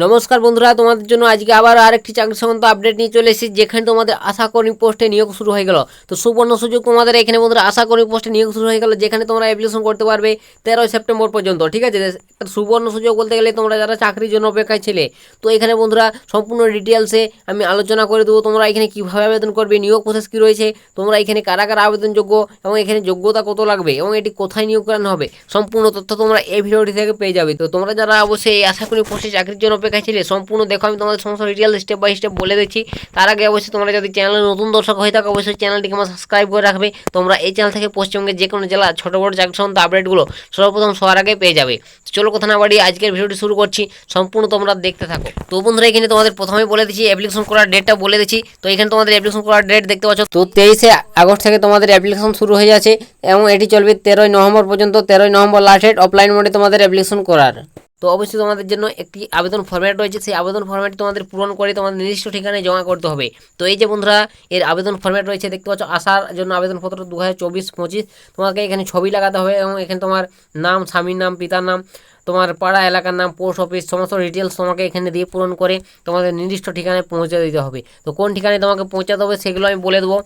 নমস্কার বন্ধুরা, তোমাদের জন্য আজকে আবার আরেকটি চাকরি সংক্রান্ত আপডেট নিয়ে চলে এসেছি, যেখানে তোমাদের আশাকর্মী পোস্টে নিয়োগ শুরু হয়ে গেল। তো সুবর্ণ সুযোগ তোমাদের এখানে বন্ধুরা আশাকর্মী পোস্টে নিয়োগ শুরু হয়ে গেল, যেখানে তোমরা অ্যাপ্লিকেশন করতে পারবে 13 সেপ্টেম্বর পর্যন্ত। ঠিক আছে, একটা সুবর্ণ সুযোগ বলতে গেলে তোমরা যারা চাকরির জন্য অপেক্ষায় ছিলে, তো এখানে বন্ধুরা সম্পূর্ণ ডিটেলসে আমি আলোচনা করে দেবো। তোমরা এখানে কীভাবে আবেদন করবে, নিয়োগ প্রসেস কী রয়েছে, তোমরা এখানে কারা কারা আবেদনযোগ্য এবং এখানে যোগ্যতা কত লাগবে এবং এটি কোথায় নিয়োগ করানো হবে, সম্পূর্ণ তথ্য তোমরা এই ভিডিওটি থেকে পেয়ে যাবে। তো তোমরা যারা অবশ্যই এই আশাকর্মী পোস্টে চাকরির জন্য অপেক্ষায় ছিলে, সম্পূর্ণ দেখো, আমি তোমাদের সমস্ত ডিটেল স্টেপ বাই স্টেপ বলে দিচ্ছি। তার আগে অবশ্যই তোমরা যদি চ্যানেলে নতুন দর্শক হয়ে থাকো, অবশ্যই চ্যানেলটিকে আমার সাবস্ক্রাইব করে রাখবে। তোমরা এই চ্যানেল থেকে পশ্চিমবঙ্গের যে কোনো জেলা ছোট বড় চাকরি সংক্রান্ত আপডেটগুলো সর্বপ্রথম সবার আগে পেয়ে যাবে। চলো কথা না বাড়িয়ে আজকের ভিডিওটি শুরু করছি, সম্পূর্ণ তোমরা দেখতে থাকো। তো বন্ধুরা এখানে তোমাদের প্রথমেই বলে দিচ্ছি, অ্যাপ্লিকেশন করার ডেটটা বলে দিচ্ছি। তো এখানে তোমাদের অ্যাপ্লিকেশন করার ডেট দেখতে পাচ্ছ, তো 23 আগস্ট থেকে তোমাদের অ্যাপ্লিকেশন শুরু হয়ে যাচ্ছে এবং এটি চলবে 13 নভেম্বর পর্যন্ত। 13 নভেম্বর লাস্ট ডেট অফলাইন মোডে তোমাদের অ্যাপ্লিকেশন করার। তো অবশ্যই তোমাদের জন্য একটি আবেদন ফরম্যাট রয়েছে, সেই আবেদন ফরম্যাটটি তোমাদের পূরণ করে তোমাদের নির্দিষ্ট ঠিকানায় জমা করতে হবে। তো এই যে বন্ধুরা এর আবেদন ফরম্যাট রয়েছে দেখতে পাচ্ছ, আসার জন্য আবেদনপত্র 2024-25 তোমাকে এখানে ছবি লাগাতে হবে এবং এখানে তোমার নাম, স্বামীর নাম, পিতার নাম, তোমার পাড়া এলাকার নাম, পোস্ট অফিস, সমস্ত ডিটেলস তোমাকে এখানে দিয়ে পূরণ করে তোমাদের নির্দিষ্ট ঠিকানায় পৌঁছে দিতে হবে। তো কোন ঠিকানায় তোমাকে পৌঁছাতে হবে সেগুলো আমি বলে দেবো।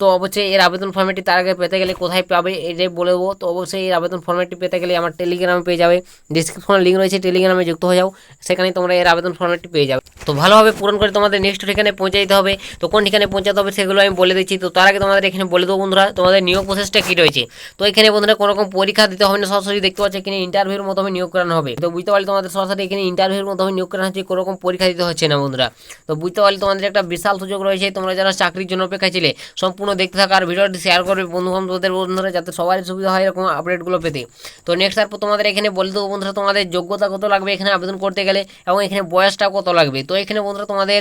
তো অবশ্যই এর আবেদন ফর্মেটটি তার আগে পেতে গেলে কোথায় পাবে এটাই বলে দেবো। তো অবশ্যই এর আবেদন ফর্মেটটি পেতে গেলে আমার টেলিগ্রামে পেয়ে যাবে, ডিসক্রিপশনে লিঙ্ক রয়েছে, টেলিগ্রামে যুক্ত হয়ে যাও, সেখানে তোমরা এর আবেদন ফর্মেটটি পেয়ে যাবে। তো ভালোভাবে পূরণ করে তোমাদের নেক্সট ঠিকানায় পৌঁছে দিতে হবে। তো কোন ঠিকানায় পৌঁছাতে হবে সেগুলো আমি বলে দিচ্ছি। তো তার আগে তোমাদের এখানে বলে দেবো বন্ধুরা তোমাদের নিয়োগ প্রসেসটা কী রয়েছে। তো এখানে বন্ধুরা কোনো রকম পরীক্ষা দিতে হবে না, সরাসরি দেখতে পাচ্ছ এখানে ইন্টারভিউর মাধ্যমে নিয়োগ করানো হবে। তো বুঝতে পারলে তোমাদের সরাসরি এখানে ইন্টারভিউর মাধ্যমে নিয়োগ করানো হচ্ছে, কোনো রকম পরীক্ষা দিতে হচ্ছে না বন্ধুরা। তো বুঝতে পারলে তোমাদের একটা বিশাল সুযোগ রয়েছে, তোমরা যারা চাকরির জন্য অপেক্ষায় ছিলে সম্পূর্ণ দেখতে থাকা আর ভিডিওটি শেয়ার করবে বন্ধুবান্ধবদের বন্ধুরা, যাতে সবারই সুবিধা হয় এরকম আপডেটগুলো পেতে। তো নেক্সট তারপর তোমাদের এখানে বলে দেবো বন্ধুরা তোমাদের যোগ্যতা কত লাগবে এখানে আবেদন করতে গেলে এবং এখানে বয়সটা কত লাগবে। তো এখানে বন্ধুরা তোমাদের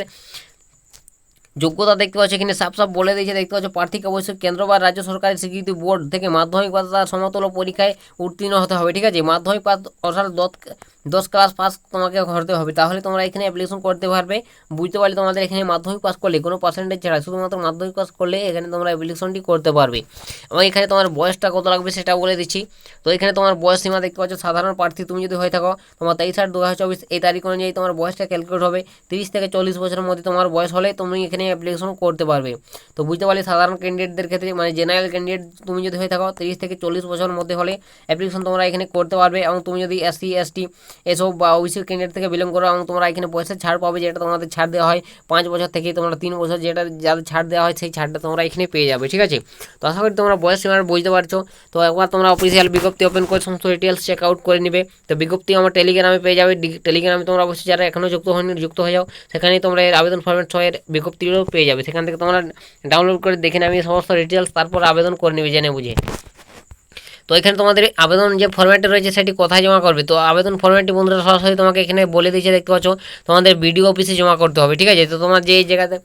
যোগ্যতা দেখতে পাচ্ছ এখানে সাফ সাফ বলে দিয়েছে, দেখতে পাচ্ছ প্রার্থীকে অবশ্যই কেন্দ্র বা রাজ্য সরকারি স্বীকৃতি বোর্ড থেকে মাধ্যমিক বা তার সমতুল্য পরীক্ষায় উত্তীর্ণ হতে হবে। ঠিক আছে, মাধ্যমিক পাস অর্থাৎ 10 ক্লাস পাস তোমাকে করতে হবে, তাহলে তোমরা এখানে অ্যাপ্লিকেশন করতে পারবে। বুঝতে পারলে তোমাদের এখানে মাধ্যমিক পাস করলে কোনো পার্সেন্টেজ ছাড়া শুধুমাত্র মাধ্যমিক পাস করলে এখানে তোমরা অ্যাপ্লিকেশনটি করতে পারবে। এবং এখানে তোমার বয়সটা কত লাগবে সেটা বলে দিচ্ছি। তো এখানে তোমার বয়স সীমা দেখতে পাচ্ছ, সাধারণ প্রার্থী তুমি যদি হয়ে থাকো, তোমার 23/8/2024 এই তারিখ অনুযায়ী তোমার বয়সটা ক্যালকুলেট হবে। 30 থেকে 40 বছরের মধ্যে তোমার বয়স হলে তুমি এখানে অ্যাপ্লিকেশন করতে পারবে। তো বুঝতে পারলে সাধারণ ক্যান্ডিডেটদের ক্ষেত্রে মানে জেনারেল ক্যান্ডিডেট তুমি যদি হয়ে থাকো 30 থেকে 40 বছরের মধ্যে হলে অ্যাপ্লিকেশন তোমরা এখানে করতে পারবে। এবং তুমি যদি SC ST এসব বা ওবিসি ক্যান্ডিডেট থেকে বিলং করো এবং তোমরা এখানে বয়সের ছাড় পাবে, যেটা তোমাদের ছাড় দেওয়া হয় 5 বছর থেকে তোমরা 3 বছর, যেটা যাদের ছাড় দেওয়া হয় সেই ছাড়টা তোমরা এখানে পেয়ে যাবে। ঠিক আছে, তো আশা করি তোমরা বয়স সীমা বুঝতে পারছো। তো একবার তোমরা অফিসিয়াল বিজ্ঞপ্তি ওপেন করে সমস্ত ডিটেলস চেক আউট করে নেবে। তো বিজ্ঞপ্তি আমার টেলিগ্রামে পেয়ে যাবে, টেলিগ্রামে তোমরা অবশ্যই যারা এখনও যুক্ত হয়নি যুক্ত হয়ে যাও, সেখানেই তোমরা এর আবেদন ফর্মেট সহের বিজ্ঞপ্তিগুলো পেয়ে যাবে। সেখান থেকে তোমরা ডাউনলোড করে দেখে নেবে সমস্ত ডিটেলস, তারপর আবেদন করে নেবে জেনে বুঝে। তো এখানে তোমাদের আবেদন যে ফর্ম্যাটটা রয়েছে সেটি কোথায় জমা করবে। তো আবেদন ফর্ম্যাটটি বন্ধুরা সরাসরি তোমাকে এখানে বলে দিয়েছে, দেখতে পাচ্ছ তোমাদের বিডিও অফিসে জমা করতে হবে। ঠিক আছে, তো তোমার যে জায়গাতে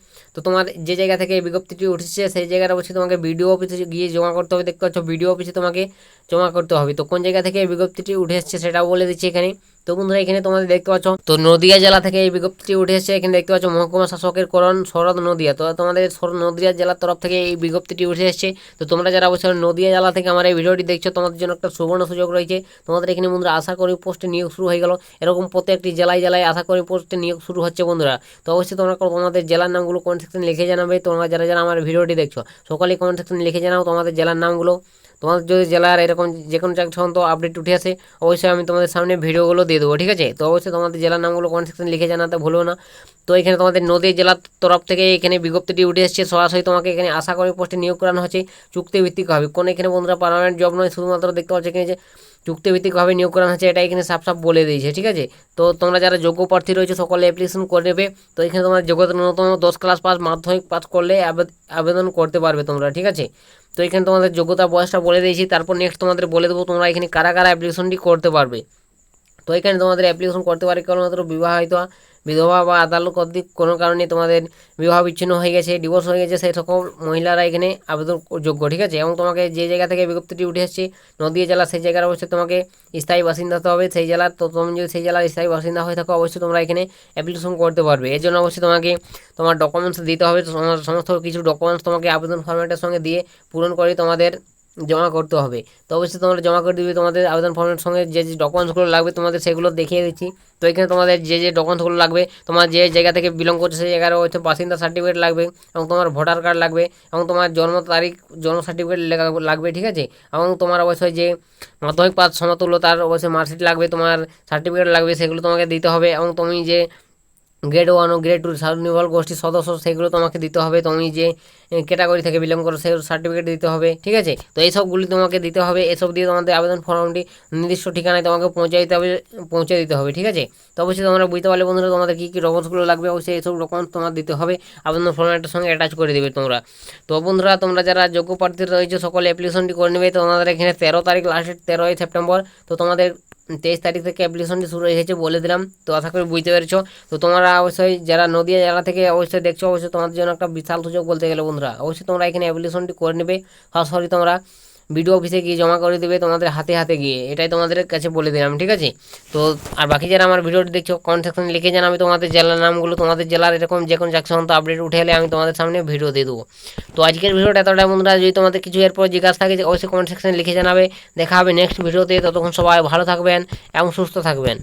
তোমার যে জায়গা থেকে এই বিজ্ঞপ্তিটি উঠেছে সেই জায়গাটা অবশ্যই তোমাকে বিডিও অফিসে গিয়ে জমা করতে হবে। দেখতে পাচ্ছ বিডিও অফিসে তোমাকে জমা করতে হবে। তো কোন জায়গা থেকে এই বিজ্ঞপ্তিটি উঠে এসেছে সেটাও বলে দিচ্ছি এখানে। তো বন্ধুরা এখানে তোমাদের দেখতে পাচ্ছ, তো নদিয়া জেলা থেকে এই বিজ্ঞপ্তিটি উঠে এসেছে। এখানে দেখতে পাচ্ছ মহকুমা শাসকের করণ শরৎ নদিয়া। তো তোমাদের নদিয়া জেলার তরফ থেকে এই বিজ্ঞপ্তিটি উঠে এসেছে। তো তোমরা যারা অবশ্যই নদিয়া জেলা থেকে আমার এই ভিডিওটি দেখছো, তোমাদের জন্য একটা সুবর্ণ সুযোগ রয়েছে। তোমাদের এখানে বন্ধুরা আশা করি পোস্টে নিয়োগ শুরু হয়ে গেল, এরকম প্রত্যেকটি জেলায় জেলায় আশা করি পোস্টে নিয়োগ শুরু হচ্ছে বন্ধুরা। তো অবশ্যই তোমরা তোমাদের জেলার নামগুলো কমেন্ট সেকশনে লিখে জানাবে। তোমরা যারা যারা আমার ভিডিওটি দেখছো সকলেই কমেন্ট সেকশনে লিখে জানাও তোমাদের জেলার নামগুলো। তোমাদের যদি জেলার এরকম যে কোনো চাকরি সম্বন্ধে আপডেট উঠে আসে, অবশ্যই আমি তোমাদের সামনে ভিডিওগুলো দিয়ে দেবো। ঠিক আছে, তো অবশ্যই তোমাদের জেলার নামগুলো কমেন্ট সেকশনে লিখে জানাতে ভুলো না। তো এখানে তোমাদের নদী জেলার তরফ থেকে এখানে বিজ্ঞপ্তিটি উঠে এসেছে, সরাসরি তোমাকে এখানে আশা করি পোস্টে নিয়োগ করানো হচ্ছে, চুক্তিভিত্তিক হবে। কোনো এখানে বন্ধুরা পার্মানেন্ট জব নয়, শুধুমাত্র দেখতে পাচ্ছ এখানে যে চুক্তিভিত্তিকভাবে নিয়োগ করানো হচ্ছে, এটা এখানে সাফ সাফ বলে দিয়েছে। ঠিক আছে, তো তোমরা যারা যোগ্য প্রার্থী রয়েছে সকলে অ্যাপ্লিকেশন করে নেবে। তো এখানে তোমার যোগ্যতা ন্যূনতম 10 ক্লাস পাস মাধ্যমিক পাস করলে আবেদন করতে পারবে তোমরা। ঠিক আছে, তো এখানে তোমাদের যোগ্যতা বয়সটা বলে দিয়েছি। তারপর নেক্সট তোমাদের বলে দেবো তোমরা এখানে কারা কারা অ্যাপ্লিকেশনটি করতে পারবে। তো এখানে তোমাদের অ্যাপ্লিকেশন করতে পারে কেবলমাত্র বিবাহিত, বিধবা বা আদালত কর্তৃক কোনো কারণে তোমাদের বিবাহ বিচ্ছিন্ন হয়ে গেছে, ডিভোর্স হয়ে গেছে, সেই সকল মহিলারা এখানে আবেদন যোগ্য। ঠিক আছে, এবং তোমাকে যে জায়গা থেকে বিজ্ঞপ্তিটি উঠে এসেছে নদীয়া জেলা, সেই জায়গার অবশ্যই তোমাকে স্থায়ী বাসিন্দা হতে হবে সেই জেলার। তো তুমি যদি সেই জেলার স্থায়ী বাসিন্দা হয়ে থাকো, অবশ্যই তোমরা এখানে অ্যাপ্লিকেশন করতে পারবে। এর জন্য অবশ্যই তোমাকে তোমার ডকুমেন্টস দিতে হবে। সমস্ত কিছু ডকুমেন্টস তোমাকে আবেদন ফর্মেটের সঙ্গে দিয়ে পূরণ করে তোমাদের জমা করতে হবে। তো অবশ্যই তোমরা জমা করে দিবে তোমাদের আবেদন ফর্মের সঙ্গে যে ডকুমেন্টসগুলো লাগবে তোমাদের সেগুলো দেখিয়ে দিচ্ছি। তো এখানে তোমাদের যে ডকুমেন্টসগুলো লাগবে, তোমার যে জায়গা থেকে বিলং করছে সেই জায়গার হচ্ছে বাসিন্দা সার্টিফিকেট লাগবে, এবং তোমার ভোটার কার্ড লাগবে, এবং তোমার জন্ম তারিখ, জন্ম সার্টিফিকেট লাগবে, ঠিক আছে। এবং তোমার অবশ্যই যে মাধ্যমিক পাস সমতুল্য তার অবশ্যই মার্কশিট লাগবে, তোমার সার্টিফিকেট লাগবে, সেগুলো তোমাকে দিতে হবে। এবং তুমি যে গ্রেড 1 ও গ্রেড 2 স্বনির্ভর গোষ্ঠীর সদস্য সেগুলো তোমাকে দিতে হবে। তুমি যে ক্যাটাগরি থেকে বিলং করো সেই সার্টিফিকেট দিতে হবে, ঠিক আছে। তো এইসবগুলি তোমাকে দিতে হবে। এসব দিয়ে তোমাদের আবেদন ফর্মটি নির্দিষ্ট ঠিকানায় তোমাকে পৌঁছে দিতে হবে, ঠিক আছে। তো অবশ্যই তোমরা বুঝতে পারলে বন্ধুরা তোমাদের কী কী ডকুমেন্টসগুলো লাগবে, অবশ্যই এইসব ডকুমেন্টস তোমার দিতে হবে, আবেদন ফর্মের সঙ্গে অ্যাটাচ করে দেবে তোমরা। তো বন্ধুরা তোমরা যারা যোগ্য প্রার্থী রয়েছে সকলে অ্যাপ্লিকেশনটি করে নেবে। তো তোমাদের এখানে 13 তারিখ লাস্টের 13ই সেপ্টেম্বর। তো তোমাদের 23 তারিখ থেকে অ্যাপ্লিকেশনটি শুরু হয়েছে বলে দিলাম। তো আশা করি বুঝতে পেরেছো। তো তোমরা অবশ্যই যারা নদীয়া জেলা থেকে অবশ্যই দেখছো, অবশ্যই তোমাদের জন্য একটা বিশাল সুযোগ বলতে গেলে বন্ধুরা। অবশ্যই তোমরা এখানে অ্যাপ্লিকেশনটি করে নেবে, সরাসরি তোমরা বিডিও অফিসে গিয়ে জমা করে দেবে তোমাদের হাতে হাতে গিয়ে, এটাই তোমাদের কাছে বলে দিলাম, ঠিক আছে। তো আর বাকি যারা আমার ভিডিওটি দেখছো কমেন্ট সেকশনে লিখে জানাবে তোমাদের জেলার নামগুলো, তোমাদের জেলার এরকম যে কোনো চাকরি সংক্রান্ত আপডেট উঠে এলে আমি তোমাদের সামনে ভিডিও দিয়ে দেবো। তো আজকের ভিডিওটা এতটা বন্ধুরা, যদি তোমাদের কিছু এরপর জিজ্ঞাসা থাকে অবশ্যই কমেন্ট সেকশনে লিখে জানাবে। দেখা হবে নেক্সট ভিডিওতে, ততক্ষণ সবাই ভালো থাকবেন এবং সুস্থ থাকবেন।